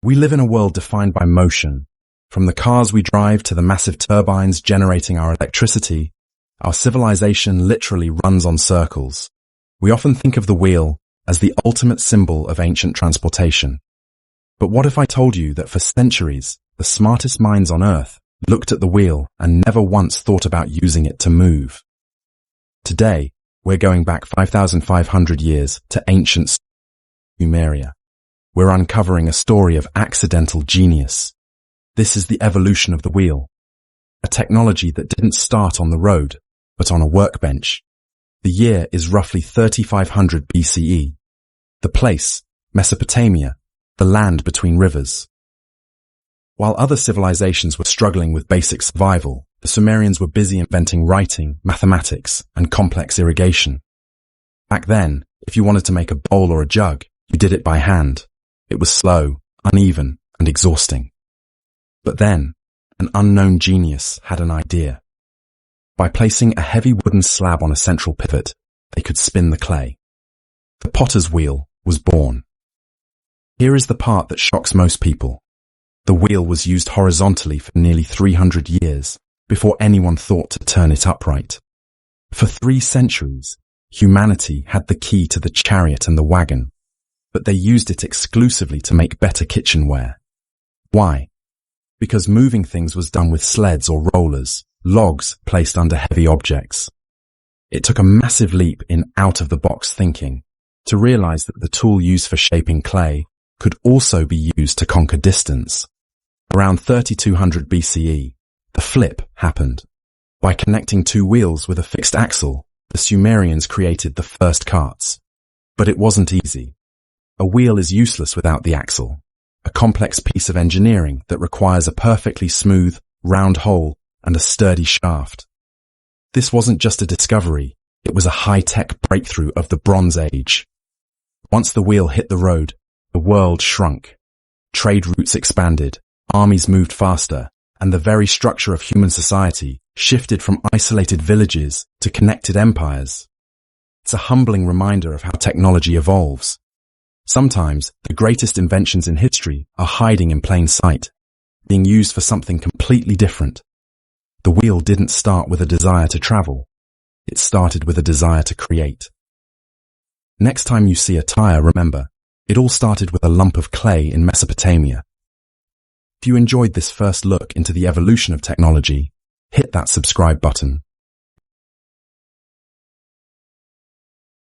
We live in a world defined by motion. From the cars we drive to the massive turbines generating our electricity, our civilization literally runs on circles. We often think of the wheel as the ultimate symbol of ancient transportation. But what if I told you that for centuries, the smartest minds on Earth looked at the wheel and never once thought about using it to move? Today, we're going back 5,500 years to ancient Sumeria. We're uncovering a story of accidental genius. This is the evolution of the wheel, a technology that didn't start on the road, but on a workbench. The year is roughly 3500 BCE. The place, Mesopotamia, the land between rivers. While other civilizations were struggling with basic survival, the Sumerians were busy inventing writing, mathematics, and complex irrigation. Back then, if you wanted to make a bowl or a jug, you did it by hand. It was slow, uneven, and exhausting. But then, an unknown genius had an idea. By placing a heavy wooden slab on a central pivot, they could spin the clay. The potter's wheel was born. Here is the part that shocks most people. The wheel was used horizontally for nearly 300 years before anyone thought to turn it upright. For 3 centuries, humanity had the key to the chariot and the wagon, but they used it exclusively to make better kitchenware. Why? Because moving things was done with sleds or rollers, logs placed under heavy objects. It took a massive leap in out-of-the-box thinking to realize that the tool used for shaping clay could also be used to conquer distance. Around 3200 BCE, the flip happened. By connecting 2 wheels with a fixed axle, the Sumerians created the first carts. But it wasn't easy. A wheel is useless without the axle, a complex piece of engineering that requires a perfectly smooth, round hole and a sturdy shaft. This wasn't just a discovery, it was a high-tech breakthrough of the Bronze Age. Once the wheel hit the road, the world shrunk. Trade routes expanded, armies moved faster, and the very structure of human society shifted from isolated villages to connected empires. It's a humbling reminder of how technology evolves. Sometimes, the greatest inventions in history are hiding in plain sight, being used for something completely different. The wheel didn't start with a desire to travel. It started with a desire to create. Next time you see a tire, remember, it all started with a lump of clay in Mesopotamia. If you enjoyed this first look into the evolution of technology, hit that subscribe button